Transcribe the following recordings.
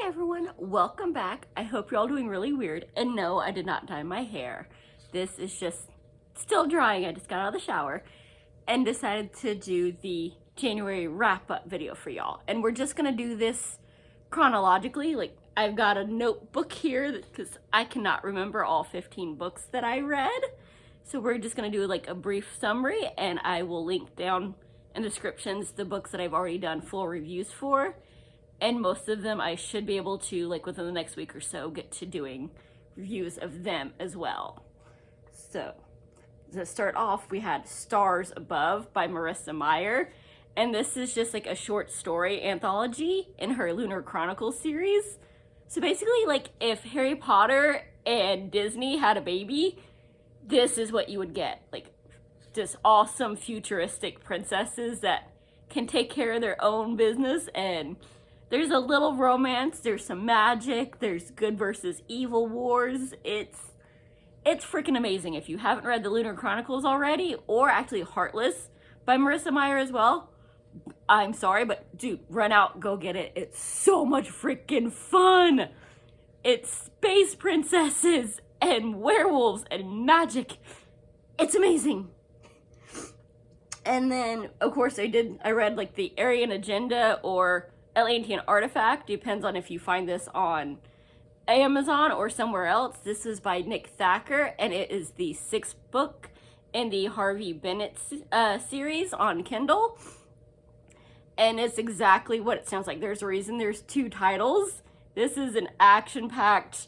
everyone, welcome back. I hope you're all doing really weird. And no, I did not dye my hair. This is just still drying. I just got out of the shower and decided to do the January wrap-up video for y'all. And we're just gonna do this chronologically. Like, I've got a notebook here because I cannot remember all 15 books that I read. So we're just gonna do like a brief summary, and I will link down in descriptions the books that I've already done full reviews for. And most of them I should be able to, like within the next week or so, get to doing reviews of them as well. So, to start off, we had Stars Above by Marissa Meyer. And this is just like a short story anthology in her Lunar Chronicles series. So basically, like, if Harry Potter and Disney had a baby, this is what you would get. Like, just awesome futuristic princesses that can take care of their own business, and there's a little romance, there's some magic, there's good versus evil wars. It's freaking amazing. If you haven't read the Lunar Chronicles already, or actually Heartless by Marissa Meyer as well, I'm sorry, but dude, run out, go get it. It's so much freaking fun. It's space princesses and werewolves and magic. It's amazing. And then, of course, I read like the Aryan Agenda or Atlantean Artifact, depends on if you find this on Amazon or somewhere else. This is by Nick Thacker, and it is the 6th book in the Harvey Bennett series on Kindle. And it's exactly what it sounds like. There's a reason there's 2 titles. This is an action-packed,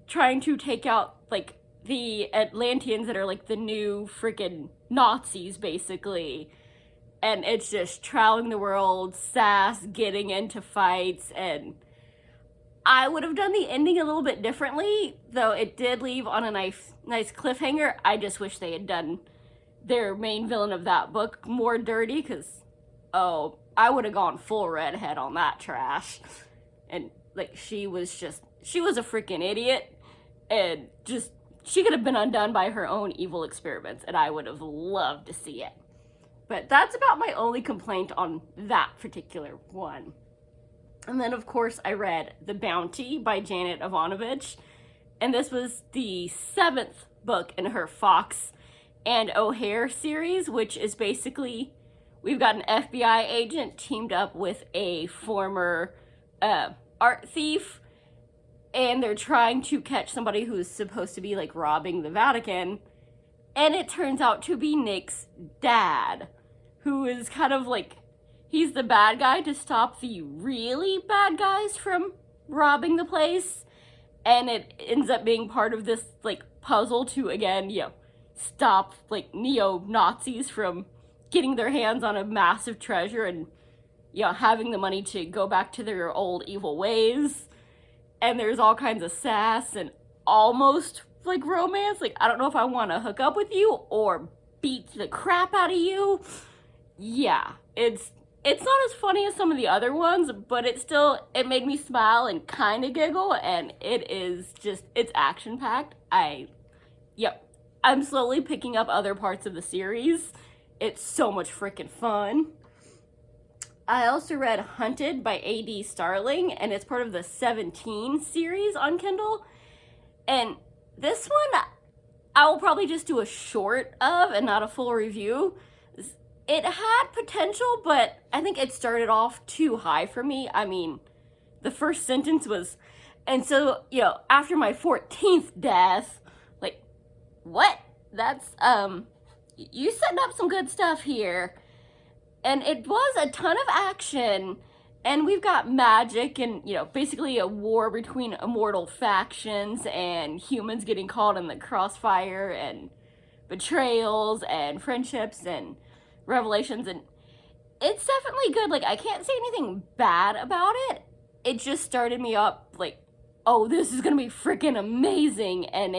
trying to take out, like, the Atlanteans that are, like, the new freaking Nazis, basically. And it's just traveling the world, sass, getting into fights, and I would have done the ending a little bit differently, though it did leave on a nice cliffhanger. I just wish they had done their main villain of that book more dirty, because, oh, I would have gone full redhead on that trash. And, like, she was a freaking idiot, and just, she could have been undone by her own evil experiments, and I would have loved to see it. But that's about my only complaint on that particular one. And then, of course, I read The Bounty by Janet Ivanovich. And this was the 7th book in her Fox and O'Hare series, which is basically, we've got an FBI agent teamed up with a former art thief. And they're trying to catch somebody who's supposed to be, like, robbing the Vatican. And it turns out to be Nick's dad, who is kind of like, he's the bad guy to stop the really bad guys from robbing the place. And it ends up being part of this, like, puzzle to, again, stop, like, neo-Nazis from getting their hands on a massive treasure and, having the money to go back to their old evil ways. And there's all kinds of sass and almost, like, romance. Like, I don't know if I want to hook up with you or beat the crap out of you. Yeah, it's not as funny as some of the other ones, but it made me smile and kind of giggle, and it's action-packed. I'm slowly picking up other parts of the series. It's so much freaking fun. I also read Hunted by A.D. Starling, and it's part of the 17 series on Kindle. And this one, I will probably just do a short of and not a full review. It had potential, but I think it started off too high for me. I mean, the first sentence was, and so, after my 14th death, like, what? That's, you setting up some good stuff here. And it was a ton of action, and we've got magic and, basically a war between immortal factions and humans getting caught in the crossfire and betrayals and friendships and revelations, and it's definitely good. Like, I can't say anything bad about it. It just started me up like, oh, this is gonna be freaking amazing, and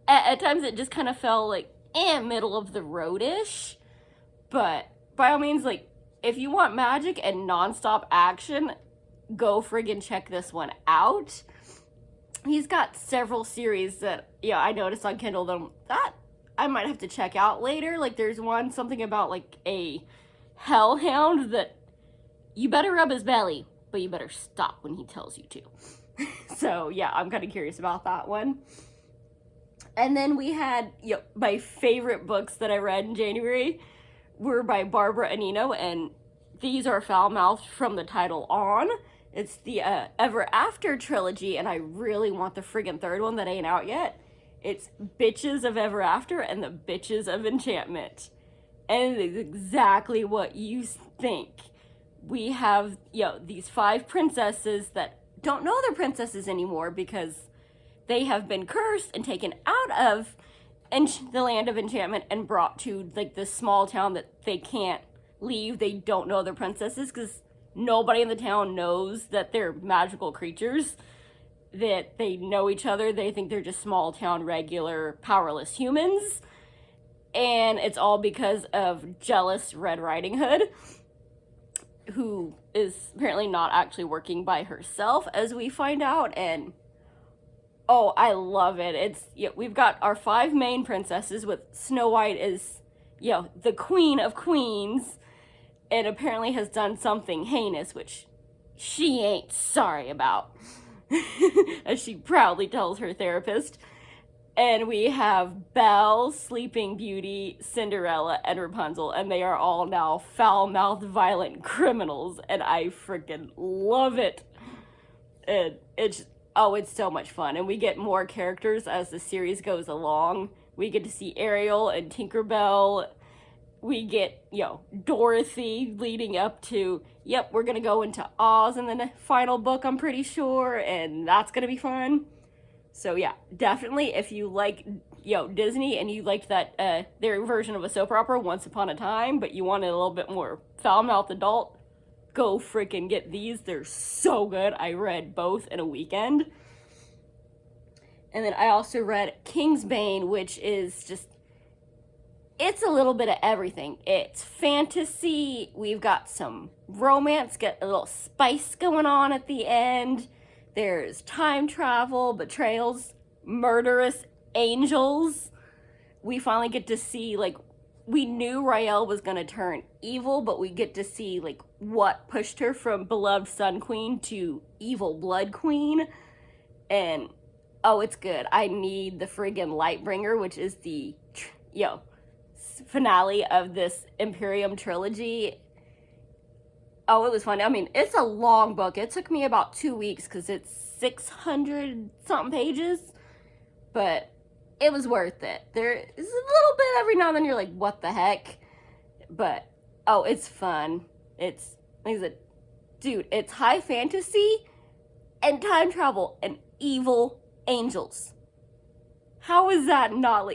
at times it just kind of felt like middle of the road-ish. But by all means, like, if you want magic and non-stop action, go friggin' check this one out. He's got several series that I noticed on Kindle that I might have to check out later. Like, there's something about, like, a hellhound that you better rub his belly. but you better stop when he tells you to. So yeah, I'm kind of curious about that one. And then we had, my favorite books that I read in January were by Barbara Anino, and these are foul-mouthed from the title on. It's the Ever After trilogy, and I really want the friggin' third one that ain't out yet. It's Bitches of Ever After and the Bitches of Enchantment. And it is exactly what you think. We have, these 5 princesses that don't know they're princesses anymore because they have been cursed and taken out of the land of enchantment and brought to, like, this small town that they can't leave. They don't know they're princesses because nobody in the town knows that they're magical creatures, that they know each other. They think they're just small town, regular, powerless humans. And it's all because of jealous Red Riding Hood, who is apparently not actually working by herself, as we find out. And oh, I love it. We've got our 5 main princesses, with Snow White as, the queen of queens, and apparently has done something heinous, which she ain't sorry about, as she proudly tells her therapist. And we have Belle, Sleeping Beauty, Cinderella, and Rapunzel, and they are all now foul-mouthed, violent criminals, and I freaking love it. And it's so much fun, and we get more characters as the series goes along. We get to see Ariel and Tinkerbell. We get, Dorothy leading up to, we're gonna go into Oz in the final book, I'm pretty sure, and that's gonna be fun. So yeah, definitely, if you like, Disney, and you liked that, their version of a soap opera, Once Upon a Time, but you wanted a little bit more foul-mouthed adult, go freaking get these. They're so good. I read both in a weekend. And then I also read Kingsbane, which is just, it's a little bit of everything. It's fantasy. We've got some romance, get a little spice going on at the end. There's time travel, betrayals, murderous angels. We finally get to see, we knew Raelle was going to turn evil, but we get to see, what pushed her from beloved Sun Queen to evil Blood Queen. And, oh, it's good. I need the friggin' Lightbringer, which is the, finale of this Imperium trilogy. Oh, it was fun. I mean, it's a long book. It took me about 2 weeks because it's 600 something pages, but it was worth it. There is a little bit every now and then you're like, what the heck? But, oh, it's fun. It's, like I said, dude, it's high fantasy and time travel and evil angels. How is that not,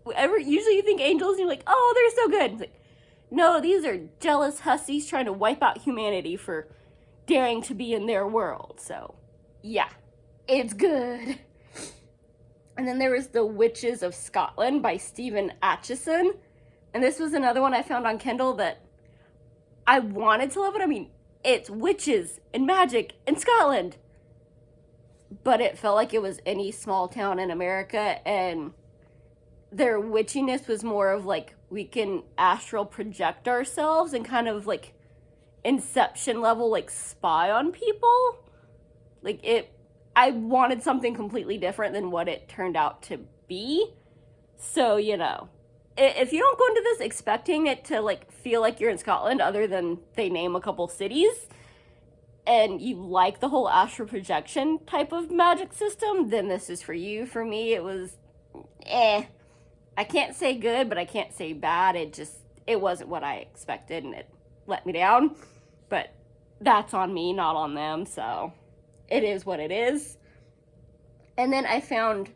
usually you think angels and you're like, oh, they're so good. It's like, no, these are jealous hussies trying to wipe out humanity for daring to be in their world. So, yeah, it's good. And then there was The Witches of Scotland by Stephen Aitchison. And this was another one I found on Kindle that I wanted to love it. I mean, it's witches and magic in Scotland. But it felt like it was any small town in America, and their witchiness was more of we can astral project ourselves and kind of Inception level spy on people. I wanted something completely different than what it turned out to be. So, if you don't go into this expecting it to feel like you're in Scotland, other than they name a couple cities, and you like the whole astral projection type of magic system, then this is for you. For me, it was I can't say good, but I can't say bad. It wasn't what I expected, and it let me down. But that's on me, not on them, so it is what it is. And then I found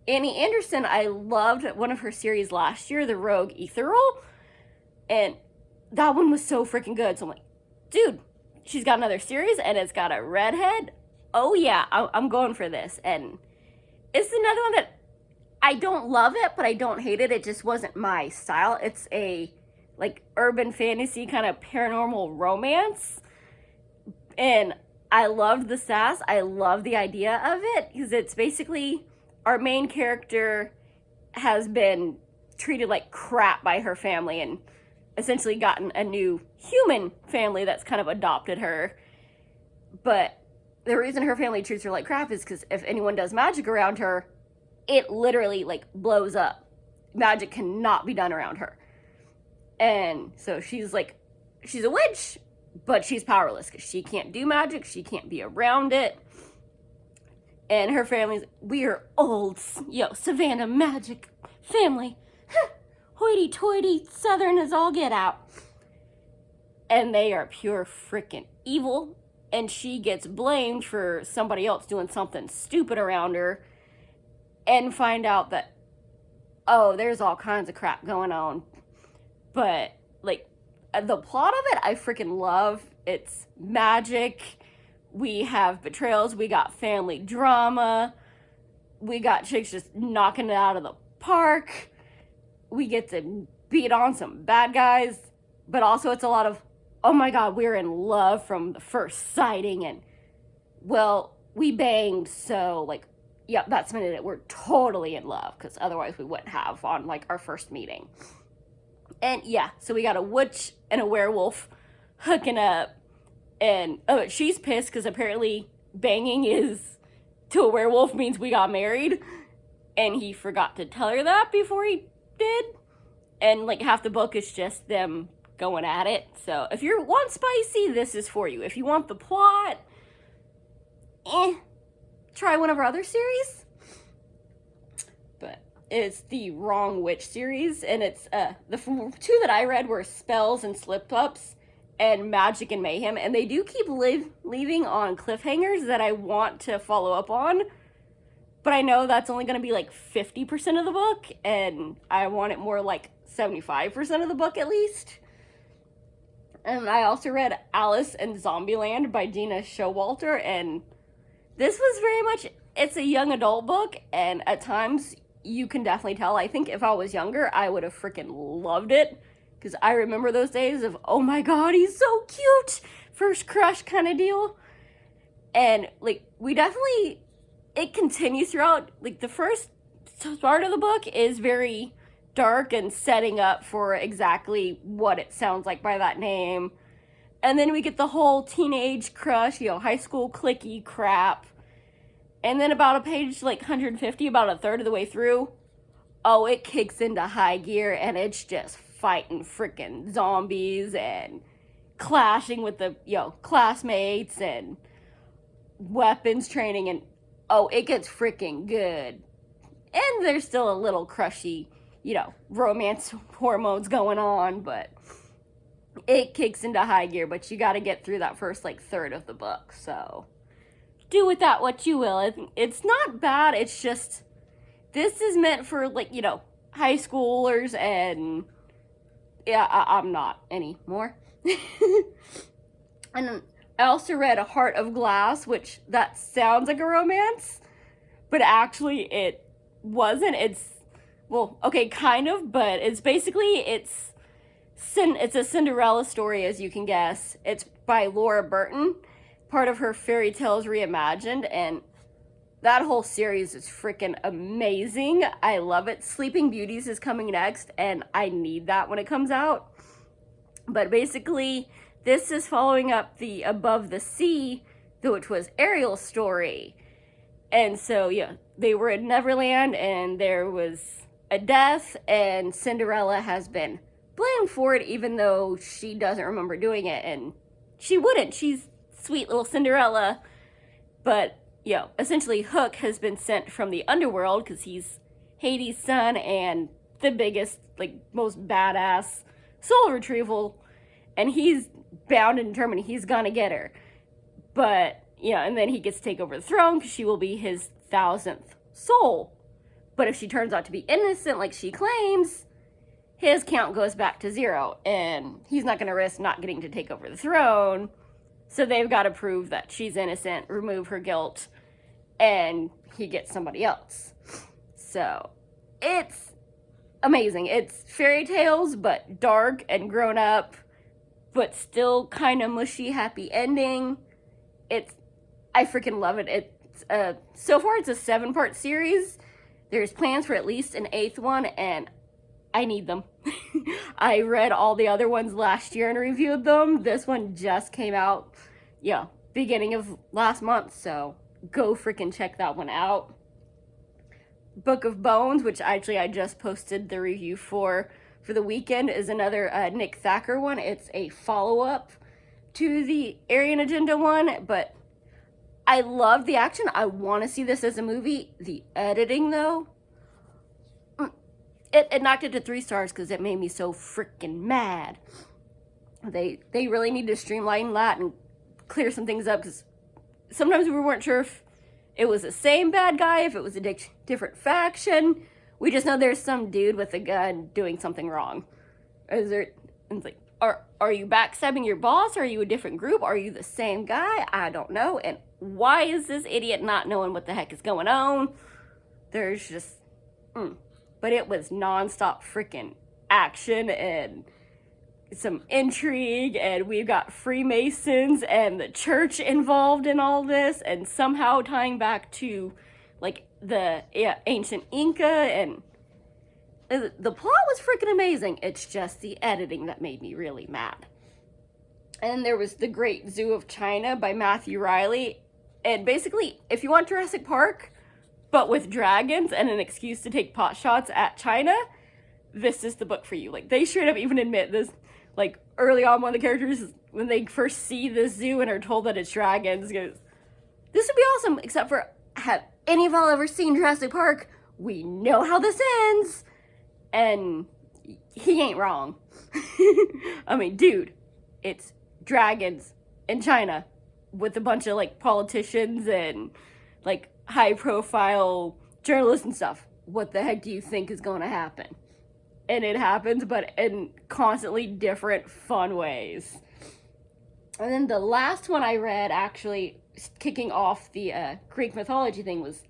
Annie Anderson. I loved one of her series last year, The Rogue Ethereal, and that one was so freaking good. So I'm like, dude, she's got another series, and it's got a redhead. Oh yeah, I'm going for this. And it's another one that I don't love it, but I don't hate it. It just wasn't my style. It's a urban fantasy kind of paranormal romance, and I loved the sass. I love the idea of it because it's basically our main character has been treated like crap by her family and essentially gotten a new human family that's kind of adopted her. But the reason her family treats her like crap is because if anyone does magic around her, it literally like blows up. Magic cannot be done around her. And so she's a witch, but she's powerless because she can't do magic. She can't be around it. And her family's, we are old, Savannah magic family. Hoity-toity, Southern as all get out. And they are pure freaking evil. And she gets blamed for somebody else doing something stupid around her. And find out that, oh, there's all kinds of crap going on. But, like, the plot of it, I freaking love. It's magic. We have betrayals. We got family drama. We got chicks just knocking it out of the park. We get to beat on some bad guys. But also it's a lot of, oh my god, we're in love from the first sighting. And, well, we banged, so, like, yeah, that's meant it. We're totally in love, because otherwise we wouldn't have on, like, our first meeting. And, yeah, so we got a witch and a werewolf hooking up. And, oh, she's pissed, because apparently banging to a werewolf means we got married. And he forgot to tell her that before he did. And, like, half the book is just them going at it. So, if you want spicy, this is for you. If you want the plot, try one of our other series. But it's the Wrong Witch series, and it's the two that I read were Spells and Slip-Ups and Magic and Mayhem, and they do keep leaving on cliffhangers that I want to follow up on, but I know that's only going to be like 50% of the book, and I want it more like 75% of the book at least. And I also read Alice in Zombieland by Dina Showalter, and this was very much, it's a young adult book, and at times you can definitely tell. I think if I was younger, I would have freaking loved it, because I remember those days of, oh my god, he's so cute, first crush kind of deal. And, like, we definitely, it continues throughout, like, the first part of the book is very dark and setting up for exactly what it sounds like by that name. And then we get the whole teenage crush, high school cliquey crap. And then about a page, like 150, about a third of the way through, oh, it kicks into high gear, and it's just fighting freaking zombies and clashing with the, classmates and weapons training, and, oh, it gets freaking good. And there's still a little crushy, romance hormones going on, but it kicks into high gear, but you gotta get through that first, like, third of the book, so do with that what you will. It's not bad, it's just, this is meant for, like, high schoolers, and, yeah, I'm not anymore. And I also read A Heart of Glass, which, that sounds like a romance, but actually it wasn't. It's, well, okay, kind of, but it's basically, it's a Cinderella story, as you can guess. It's by Laura Burton, part of her Fairy Tales Reimagined, and that whole series is freaking amazing. I love it. Sleeping Beauties is coming next, and I need that when it comes out. But basically, this is following up the Above the Sea, which was Ariel's story. And so, yeah, they were in Neverland, and there was a death, and Cinderella has been blamed for it, even though she doesn't remember doing it, and she wouldn't. She's sweet little Cinderella. But, essentially Hook has been sent from the underworld, because he's Hades' son and the biggest, like, most badass soul retrieval, and he's bound and determined he's gonna get her. But, and then he gets to take over the throne, because she will be his 1,000th soul. But if she turns out to be innocent, like she claims, his count goes back to 0, and he's not going to risk not getting to take over the throne. So they've got to prove that she's innocent, remove her guilt, and he gets somebody else. So it's amazing. It's fairy tales, but dark and grown up, but still kind of mushy, happy ending. I freaking love it. It's so far it's a 7-part series. There's plans for at least an 8th one, and I need them. I read all the other ones last year and reviewed them. This one just came out, beginning of last month, so go freaking check that one out. Book of Bones, which actually I just posted the review for the weekend, is another Nick Thacker one. It's a follow-up to the Aryan Agenda one, but I love the action. I want to see this as a movie. The editing, though, it knocked it to 3 stars because it made me so freaking mad. They really need to streamline that and clear some things up, because sometimes we weren't sure if it was the same bad guy, if it was a different faction. We just know there's some dude with a gun doing something wrong. Is there? It's like, are you backstabbing your boss? Are you a different group? Are you the same guy? I don't know. And why is this idiot not knowing what the heck is going on? There's just, but it was nonstop freaking action and some intrigue, and we've got Freemasons and the church involved in all this, and somehow tying back to like the ancient Inca, and the plot was freaking amazing. It's just the editing that made me really mad. And there was The Great Zoo of China by Matthew Riley, and basically if you want Jurassic Park but with dragons and an excuse to take pot shots at China, this is the book for you. Like, they straight up even admit this. Like, early on, one of the characters, when they first see the zoo and are told that it's dragons, goes, this would be awesome, except for, have any of y'all ever seen Jurassic Park? We know how this ends. And he ain't wrong. I mean, dude, it's dragons in China with a bunch of, like, politicians and, like, high-profile journalists and stuff. What the heck do you think is going to happen? And it happens, but in constantly different, fun ways. And then the last one I read, actually kicking off the Greek mythology thing, was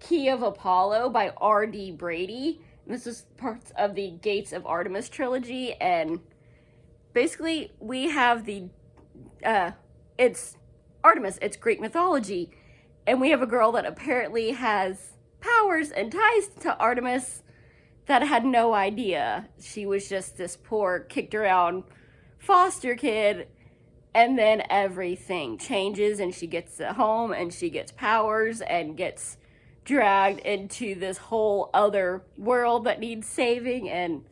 Key of Apollo by R.D. Brady. And this is parts of the Gates of Artemis trilogy. And basically, we have the, it's Artemis, it's Greek mythology. And we have a girl that apparently has powers and ties to Artemis that had no idea. She was just this poor, kicked around foster kid, and then everything changes and she gets a home and she gets powers and gets dragged into this whole other world that needs saving. And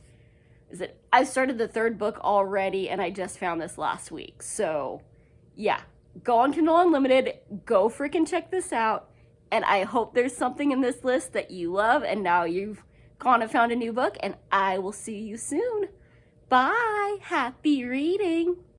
I started the 3rd book already, and I just found this last week. So yeah, go on Kindle Unlimited, go freaking check this out, and I hope there's something in this list that you love, and now you've gone and found a new book, and I will see you soon. Bye. Happy reading.